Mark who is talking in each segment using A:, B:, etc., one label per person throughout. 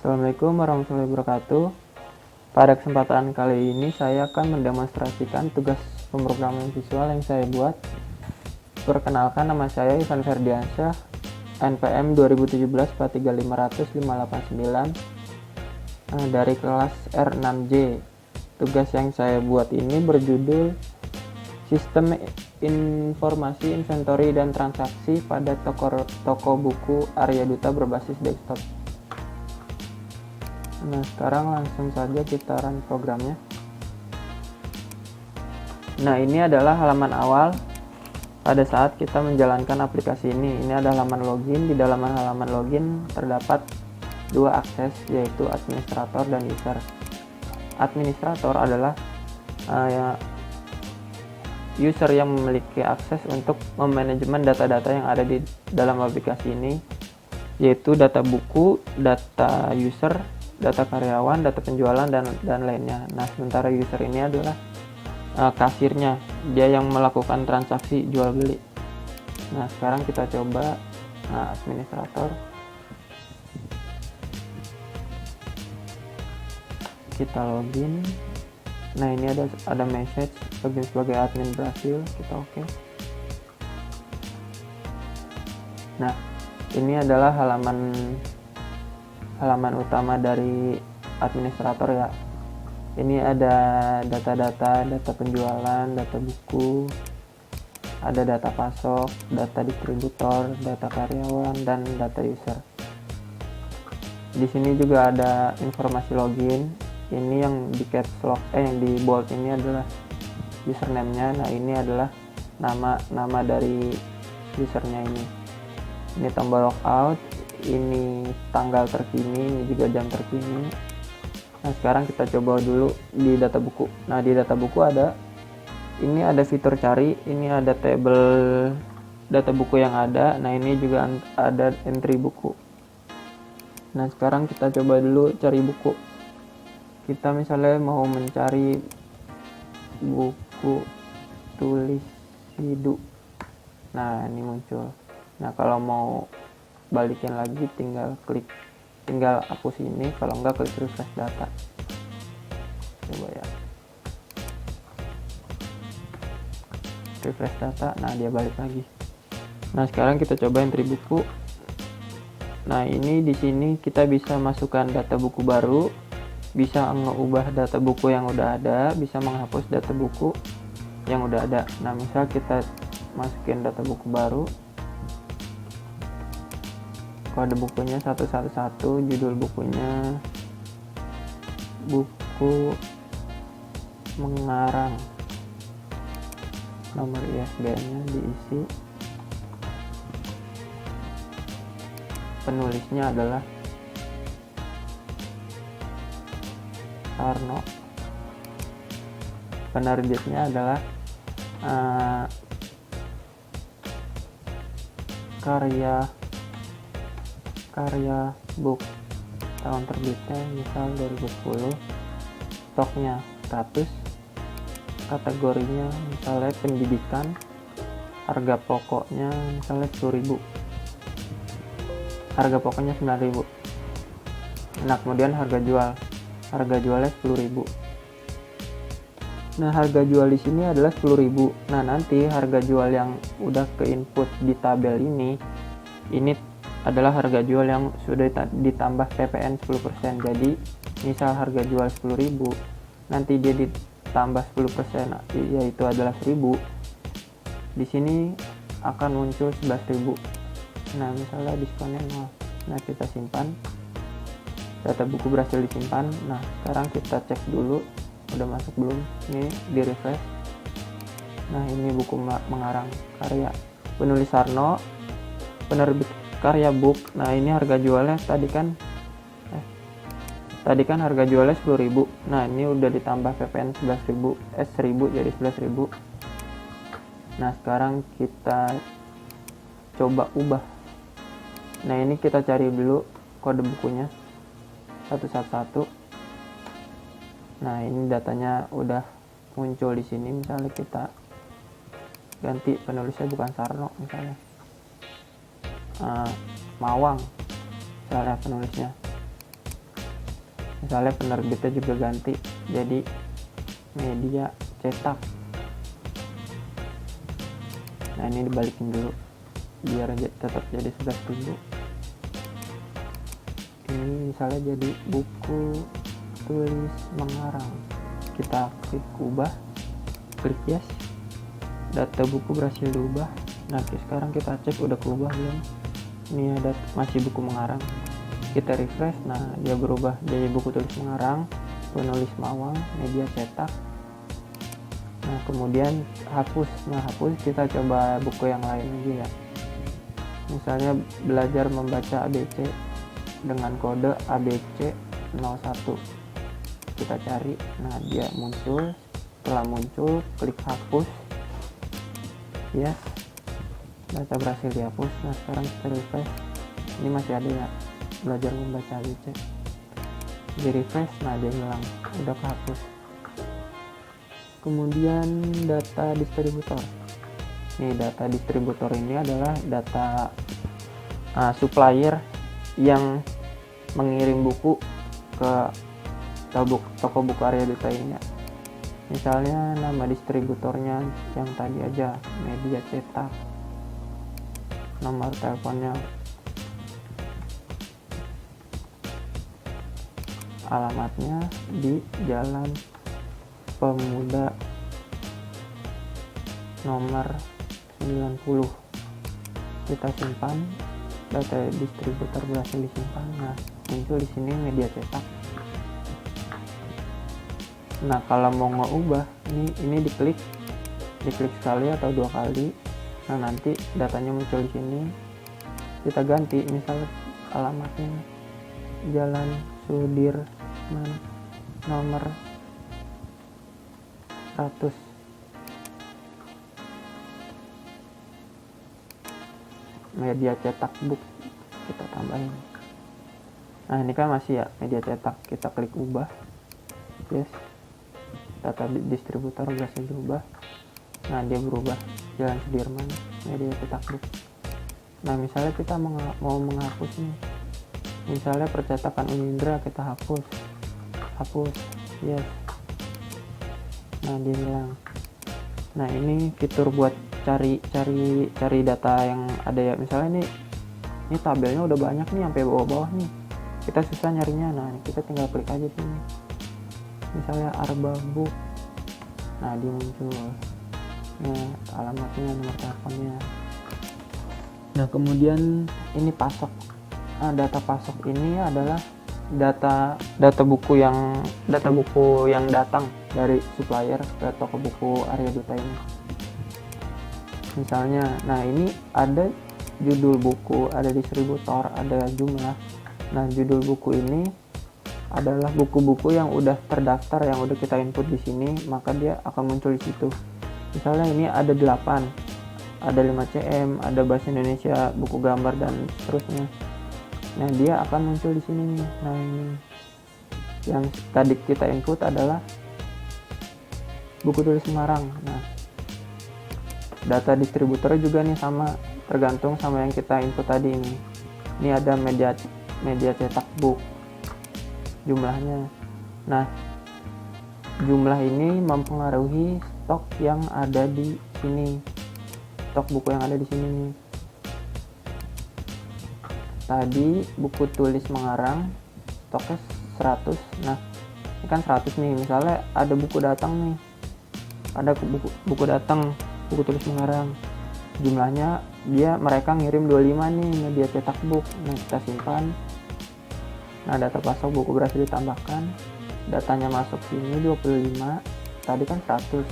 A: Assalamualaikum warahmatullahi wabarakatuh. Pada kesempatan kali ini saya akan mendemonstrasikan tugas pemrograman visual yang saya buat. Perkenalkan, nama saya Ivan Ferdiansyah, NPM 2017-43500-589 dari kelas R6J. Tugas yang saya buat ini berjudul Sistem Informasi Inventory dan Transaksi pada toko buku Arya Duta berbasis desktop. Nah, sekarang langsung saja kita run programnya. Nah, ini adalah halaman awal pada saat kita menjalankan aplikasi ini. Ini adalah halaman login. Di dalam halaman login terdapat dua akses, yaitu administrator dan user. Administrator adalah user yang memiliki akses untuk memanajemen data-data yang ada di dalam aplikasi ini, yaitu data buku, data user, data karyawan, data penjualan, dan lainnya. Nah, sementara user ini adalah kasirnya, dia yang melakukan transaksi jual beli. Nah, sekarang kita coba administrator. Kita login. Nah, ini ada message login sebagai admin berhasil. Kita oke. Nah, ini adalah halaman utama dari administrator ya. Ini ada data penjualan, data buku, ada data pasok, data distributor, data karyawan, dan data user. Di sini juga ada informasi login. Ini yang di caps lock, yang di bold ini adalah username-nya. Nah, ini adalah nama dari usernya ini. Ini tombol logout, ini tanggal terkini, ini juga jam terkini. Nah, sekarang kita coba dulu di data buku. Nah, di data buku ini ada fitur cari, ini ada tabel data buku yang ada. Nah, ini juga ada entry buku. Nah, sekarang kita coba dulu cari buku. Kita misalnya mau mencari buku tulis hidup. Nah, ini muncul. Nah, kalau mau balikin lagi tinggal hapus ini, kalau enggak klik refresh data. Coba ya, refresh data. Nah, dia balik lagi. Nah, sekarang kita coba entry buku. Nah, ini di sini kita bisa masukkan data buku baru, bisa mengubah data buku yang udah ada, bisa menghapus data buku yang udah ada. Nah, misal kita masukin data buku baru, kode bukunya 111, judul bukunya buku mengarang, nomor ISBN-nya diisi, penulisnya adalah Sarno, penerbitnya adalah karya book, tahun terbitnya misal 2010, stoknya 100, kategorinya misalnya pendidikan, harga pokoknya misalnya 10.000, harga pokoknya 9.000. Nah, kemudian harga jualnya 10.000. Nah, harga jual di sini adalah 10.000. Nah, nanti harga jual yang udah ke input di tabel ini adalah harga jual yang sudah ditambah PPN 10%. Jadi, misal harga jual 10.000, nanti dia ditambah 10%, yaitu adalah 1.000. Di sini akan muncul 11.000. Nah, misalnya diskonnya 0. Nah, kita simpan. Data buku berhasil disimpan. Nah, sekarang kita cek dulu udah masuk belum. Ini di refresh. Nah, ini buku mengarang, karya penulis Sarno, penerbit Karya Book. Nah, ini harga jualnya tadi kan harga jualnya 10.000. Nah, ini udah ditambah PPN 1.000 jadi 11.000. Nah, sekarang kita coba ubah. Nah, ini kita cari dulu kode bukunya 111. Nah, ini datanya udah muncul di sini. Misalnya kita ganti penulisnya bukan Sarno, misalnya Mawang misalnya penulisnya. Misalnya penerbitnya juga ganti jadi media cetak. Nah ini dibalikin dulu biar tetap jadi 11.000. Ini misalnya jadi buku tulis mengarang, kita klik ubah, klik yes, data buku berhasil diubah. Nah sekarang kita cek udah keubah belum. Ini ada masih buku mengarang, kita refresh. Nah dia berubah jadi buku tulis mengarang, penulis Mawang, media cetak. Nah kemudian hapus. Nah hapus, kita coba buku yang lain aja ya. Misalnya belajar membaca ABC dengan kode ABC 01, kita cari. Nah dia muncul. Setelah muncul, klik hapus, yes, data berhasil dihapus. Nah sekarang kita refresh, ini masih ada ya, belajar membaca ABC. Di refresh, nah dia hilang, udah kehapus. Kemudian data distributor. Nih data distributor ini adalah data supplier yang mengirim buku ke toko buku Arya Duta ini ya. Misalnya nama distributornya yang tadi aja, media cetak, nomor teleponnya, alamatnya di Jalan Pemuda nomor 90. Kita simpan, data distributor berhasil disimpan. Nah muncul di sini media cetak. Nah kalau mau ngeubah, ini diklik sekali atau 2 kali. Nah nanti datanya muncul di sini. Kita ganti, misalnya alamatnya Jalan Sudirman nomor 100. Media cetak book kita tambahin. Nah ini kan masih ya media cetak, kita klik ubah, yes, data distributor berhasil diubah. Nah dia berubah, Jalan Sudirman, media cetak book. Nah misalnya kita mau menghapus nih, misalnya percetakan Unindra, kita hapus, yes. Nah dia hilang. Nah ini fitur buat cari data yang ada ya. Misalnya ini tabelnya udah banyak nih sampai bawah-bawah nih, kita susah nyarinya. Nah kita tinggal klik aja sini, misalnya Arba Book. Nah dia muncul, nah alamatnya, nomor teleponnya. Nah kemudian ini pasok. Nah data pasok ini adalah data buku yang datang dari supplier ke toko buku Arya Duta ini. Misalnya, nah ini ada judul buku, ada distributor, ada jumlah. Nah judul buku ini adalah buku-buku yang udah terdaftar, yang udah kita input di sini, maka dia akan muncul di situ. Misalnya ini ada 8, ada 5 CM, ada bahasa Indonesia, buku gambar dan seterusnya. Nah dia akan muncul di sini nih. Nah ini yang tadi kita input adalah buku tulis Semarang. Nah data distributornya juga nih sama, tergantung sama yang kita input tadi ini. Ini ada media cetak book, jumlahnya. Nah jumlah ini mempengaruhi stok yang ada di sini, stok buku yang ada di sini nih. Tadi buku tulis mengarang stoknya 100. Nah ini kan 100 nih, misalnya ada buku datang nih, ada buku datang, buku tulis mengarang, jumlahnya mereka ngirim 25 nih, media cetak book. Nah kita simpan. Nah data pasok buku berhasil ditambahkan, datanya masuk sini 25, tadi kan 100.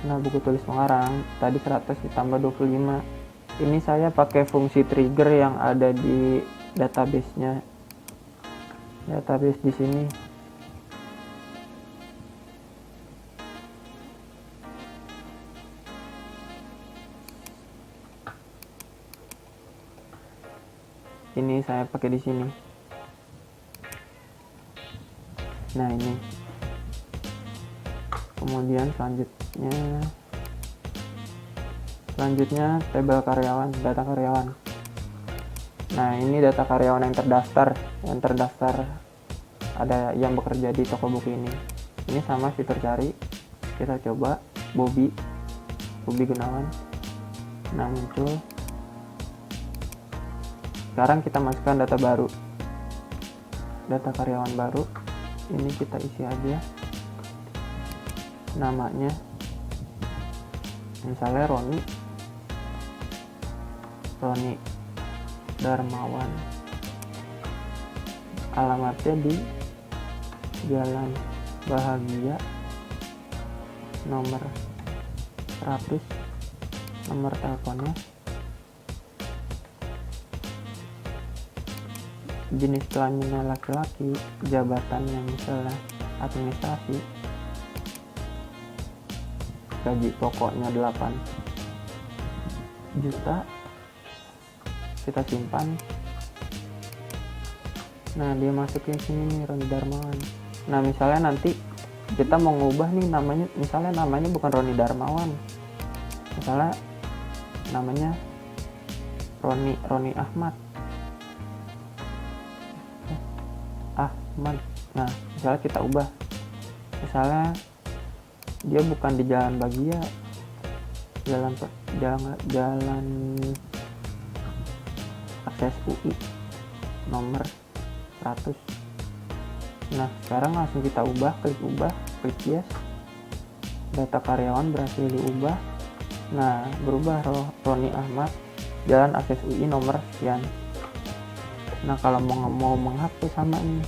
A: Nah buku tulis mengarang tadi 100 ditambah 25. Ini saya pakai fungsi trigger yang ada di database di sini. Ini saya pakai di sini. Nah ini. Kemudian selanjutnya tabel karyawan, data karyawan. Nah ini data karyawan yang terdaftar ada yang bekerja di toko buku ini. Ini sama fitur cari, kita coba Bobby Gunawan. Nah, muncul. Sekarang kita masukkan data baru, data karyawan baru. Ini kita isi aja namanya, misalnya Roni Darmawan, alamatnya di Jalan Bahagia nomor 100, nomor teleponnya, jenis kelaminnya laki-laki, jabatannya misalnya administrasi, gaji pokoknya 8 juta, kita simpan. Nah, dia masuknya sini nih, Roni Darmawan. Nah, misalnya nanti kita mau ngubah nih namanya, misalnya namanya bukan Roni Darmawan, misalnya namanya Roni Ahmad. Nah, misalnya kita ubah, misalnya dia bukan di Jalan Bahagia, jalan akses UI nomor 100. Nah, sekarang langsung kita ubah, klik yes. Data karyawan berhasil diubah. Nah, berubah Roni Ahmad, Jalan akses UI nomor sekian. Nah, kalau mau menghapus sama nih,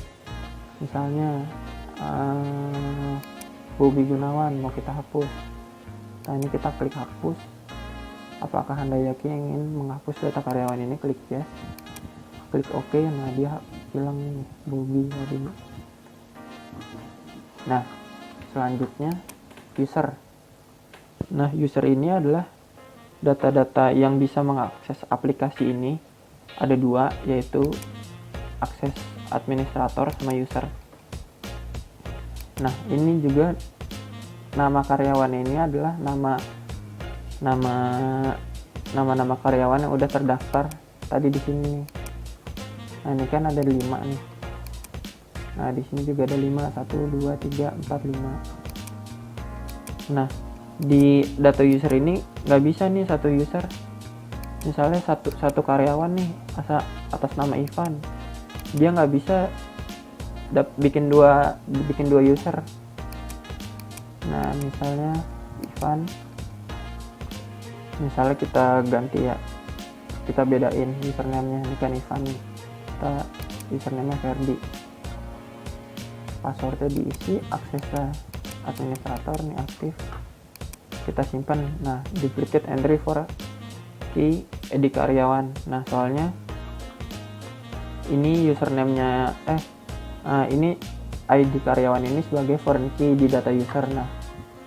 A: misalnya Bobby Gunawan mau kita hapus. Nah, ini kita klik hapus. Apakah Anda yakin ingin menghapus data karyawan ini? Klik yes, klik OK. Nah, dia hilang nih Bobby tadi. Nah, selanjutnya user. Nah, user ini adalah data-data yang bisa mengakses aplikasi ini. Ada dua, yaitu akses administrator sama user. Nah, ini juga nama karyawan ini adalah nama karyawan yang udah terdaftar tadi di sini. Nah, ini kan ada 5 nih. Nah, di sini juga ada 5, 1, 2, 3, 4, 5. Nah, di data user ini nggak bisa nih satu user. Misalnya satu karyawan nih atas nama Ivan, dia nggak bisa bikin dua user. Nah, misalnya Ivan, misalnya kita ganti ya, kita bedain username-nya. Ini kan Ivan nih, kita username-nya Ferdi, passwordnya diisi, aksesnya administrator nih aktif, kita simpan. Nah, duplicate entry for key edit karyawan. Nah, soalnya ini username-nya ini ID karyawan ini sebagai foreign key di data user. Nah,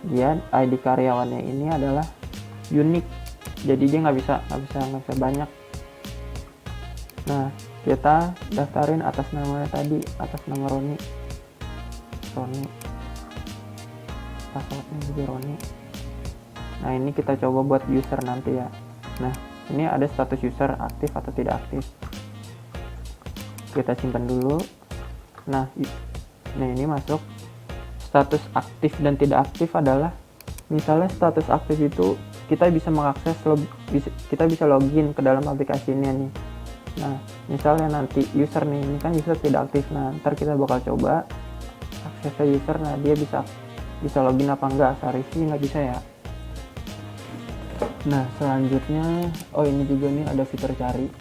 A: dia ID karyawannya ini adalah unik, jadi dia nggak bisa banyak. Nah, kita daftarin atas namanya tadi, atas nama Roni, passwordnya juga Roni. Nah, ini kita coba buat user nanti ya. Nah, ini ada status user aktif atau tidak aktif, kita simpan dulu. Nah, ini masuk status aktif dan tidak aktif adalah, misalnya status aktif itu kita bisa mengakses, kita bisa login ke dalam aplikasi ini nih. Nah, misalnya nanti user nih, ini kan user tidak aktif. Nah, ntar kita bakal coba akses ke user. Nah, dia bisa login apa enggak. Sorry sih nggak bisa ya. Nah, selanjutnya ini juga nih ada fitur cari.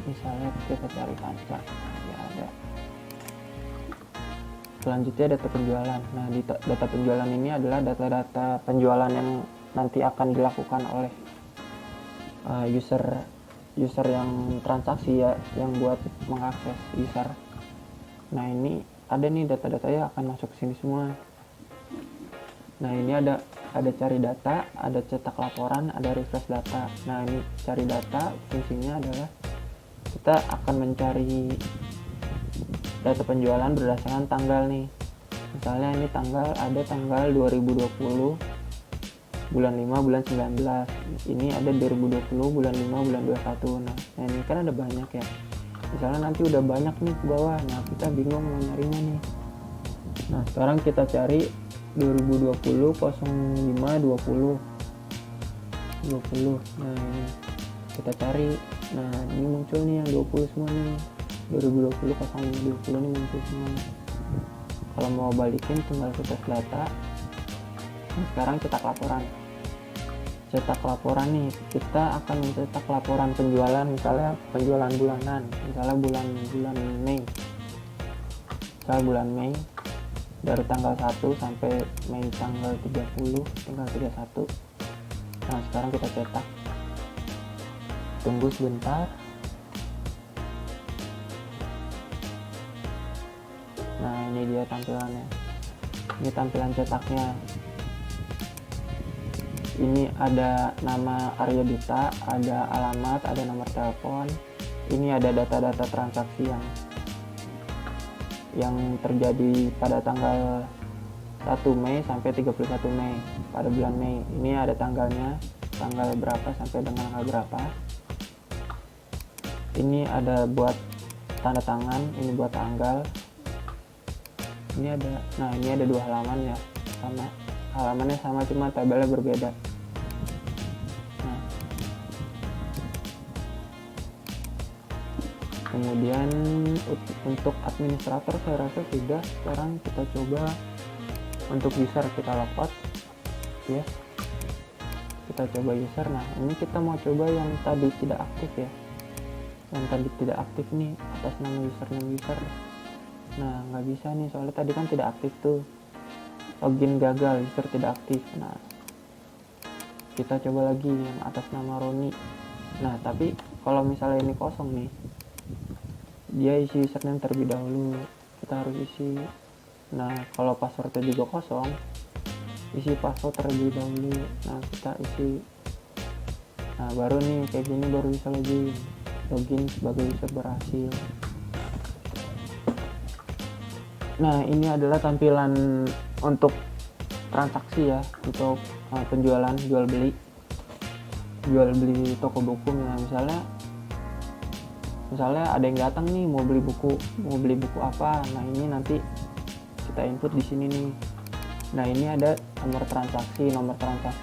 A: Misalnya kita cari kaca, ya ada. Selanjutnya data penjualan. Nah, di data penjualan ini adalah data-data penjualan yang nanti akan dilakukan oleh user yang transaksi ya, yang buat mengakses user. Nah, ini ada nih data-datanya akan masuk ke sini semua. Nah, ini ada cari data, ada cetak laporan, ada refresh data. Nah, ini cari data fungsinya adalah kita akan mencari data penjualan berdasarkan tanggal nih. Misalnya ini tanggal 2020 bulan 5 bulan 19. Ini ada 2020 bulan 5 bulan 21. Nah, ini kan ada banyak ya. misalnya nanti udah banyak nih ke bawah, nah kita bingung mau nyarinya nih. Nah sekarang kita cari 2020 05 20. Nah ini kita cari, nah ini muncul nih yang 20 semua nih, 2020 05 20 ini muncul semua. Kalau mau balikin tinggal kita data. Nah, sekarang cetak laporan nih, kita akan mencetak laporan penjualan, misalnya penjualan bulanan, misalnya bulan Mei, misalnya bulan Mei dari tanggal 1 sampai Mei tanggal 30, tanggal 31. Nah sekarang kita cetak, tunggu sebentar. Nah ini dia tampilannya, ini tampilan cetaknya. Ini ada nama Arya Dita, ada alamat, ada nomor telepon. Ini ada data-data transaksi yang terjadi pada tanggal 1 Mei sampai 31 Mei pada bulan Mei. Ini ada tanggalnya, tanggal berapa sampai dengan tanggal berapa. Ini ada buat tanda tangan, ini buat tanggal. Ini ada, nah ini ada 2 halaman ya, sama halamannya sama cuma tabelnya berbeda. Nah, kemudian untuk administrator saya rasa sudah. Sekarang kita coba untuk user, kita logout ya, kita coba user. Nah ini kita mau coba yang tadi tidak aktif ya, yang tadi tidak aktif nih, atas nama user. Nah nggak bisa nih, soalnya tadi kan tidak aktif tuh, login gagal, user tidak aktif. Nah kita coba lagi yang atas nama Roni. Nah tapi kalau misalnya ini kosong nih, dia isi username terlebih dahulu, kita harus isi. Nah kalau passwordnya juga kosong, isi password terlebih dahulu. Nah kita isi, nah baru nih kayak gini baru bisa login sebagai user berhasil. Nah ini adalah tampilan untuk transaksi ya, untuk penjualan, jual beli toko buku. Nah misalnya ada yang datang nih mau beli buku apa. Nah ini nanti kita input di sini nih. Nah ini ada nomor transaksi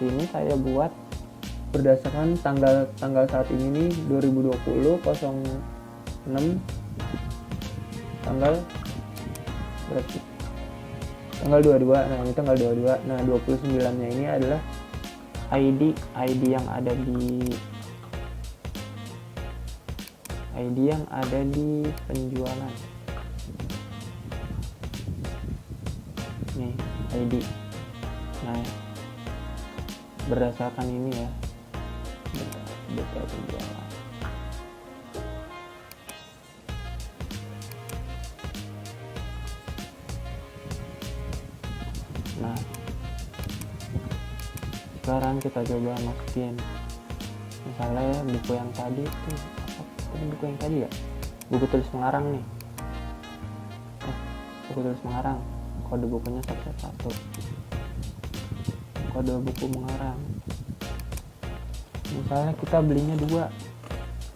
A: ini saya buat berdasarkan tanggal saat ini nih, 2020 06 tanggal berarti tanggal 22. Nah ini tanggal 22. Nah 29 nya ini adalah ID yang ada di penjualan nih, ID. Nah berdasarkan ini ya, data penjualan. Nah sekarang kita coba masukin misalnya buku yang tadi tuh, buku yang tadi ya, buku tulis pengarang nih, buku tulis pengarang, kode bukunya 111, kode buku pengarang. Misalnya kita belinya 2.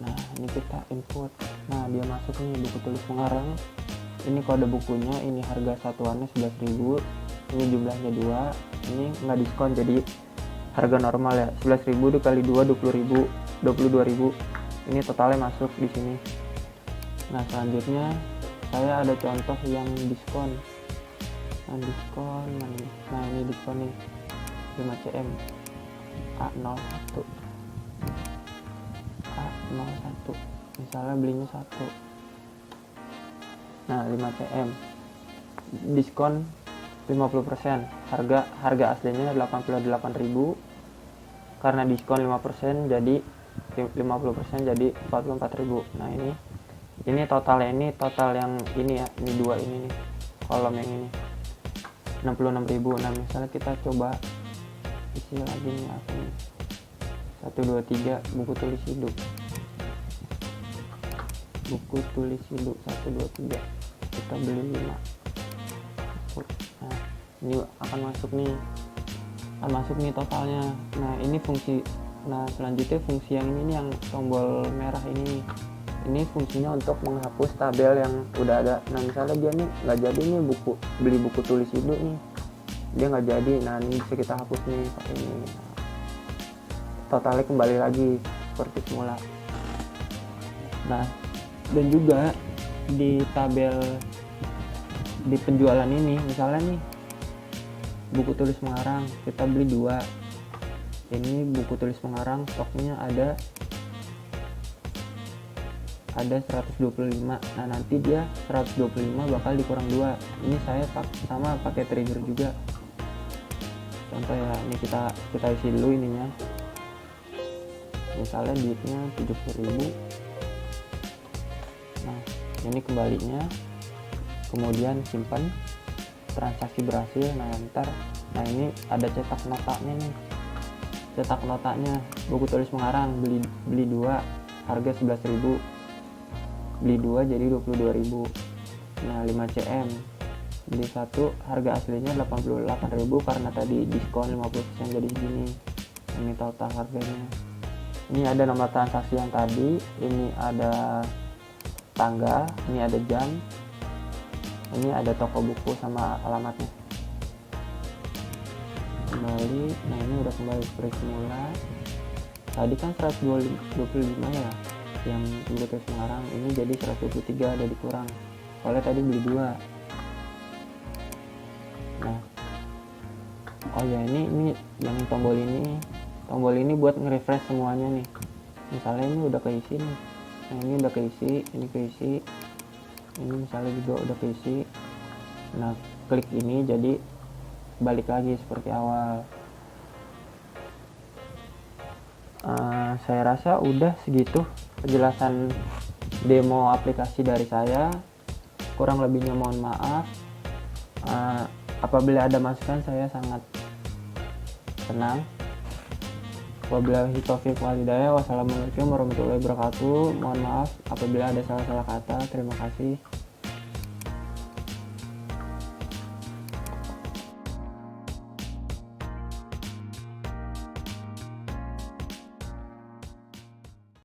A: Nah ini kita input, nah dia masuk nih buku tulis pengarang, ini kode bukunya, ini harga satuannya 11.000, ini jumlahnya 2, ini nggak diskon jadi harga normal ya, 11.000 dikali 2 20.000, 22.000. Ini totalnya masuk di sini. Nah selanjutnya saya ada contoh yang diskon. Nah ini diskon nih 5 cm A01, misalnya belinya 1. Nah 5 cm diskon 50%, harga aslinya 88.000, karena diskon 5% jadi 50% jadi 44.000. Nah ini totalnya, ini total yang ini ya, ini 2 ini nih, kolom yang ini 66.000. Nah misalnya kita coba isi lagi nih apa nih, 123 buku tulis hidup 123, kita beli 5. Nah ini akan masuk nih totalnya. Nah ini fungsi, nah selanjutnya fungsi yang ini nih, yang tombol merah ini nih. ini fungsinya untuk menghapus tabel yang udah ada. Nah misalnya dia nih nggak jadi nih beli buku tulis hidup nih, dia nggak jadi, nah ini bisa kita hapus nih pakai ini. Totalnya kembali lagi seperti semula. Nah dan juga di tabel di penjualan ini, misalnya nih buku tulis mengarang kita beli 2, ini buku tulis mengarang stoknya ada 125. Nah nanti dia 125 bakal dikurang 2. Ini saya sama pakai trigger juga. Contoh ya, ini kita isi dulu ininya. Misalnya duitnya 70.000. Nah, ini kembalinya. Kemudian simpan, transaksi berhasil. Nah ini ada cetak notanya nih. Cetak notanya buku tulis mengarang beli 2 harga 11.000. Beli 2 jadi 22.000. Nah 5 cm beli 1 harga aslinya 88.000 karena tadi diskon 50% jadi segini. Ini total harganya. Ini ada nomor transaksi yang tadi, ini ada tangga, ini ada jam, ini ada toko buku sama alamatnya. Kembali, nah ini udah kembali seperti semula. Tadi kan 125 ya yang buku tulis mengarang, ini jadi 123 ada dikurang soalnya tadi beli 2. Nah oh ya, ini yang tombol ini buat nge-refresh semuanya nih. Misalnya ini udah keisi nih, nah ini udah keisi, ini keisi, ini misalnya juga udah keisi. Nah klik ini jadi balik lagi seperti awal. Saya rasa udah segitu penjelasan demo aplikasi dari saya. Kurang lebihnya mohon maaf. Apabila ada masukan saya sangat senang. Wabillahi taufiq wal hidayah. Wassalamualaikum warahmatullahi wabarakatuh. Mohon maaf apabila ada salah-salah kata. Terima kasih.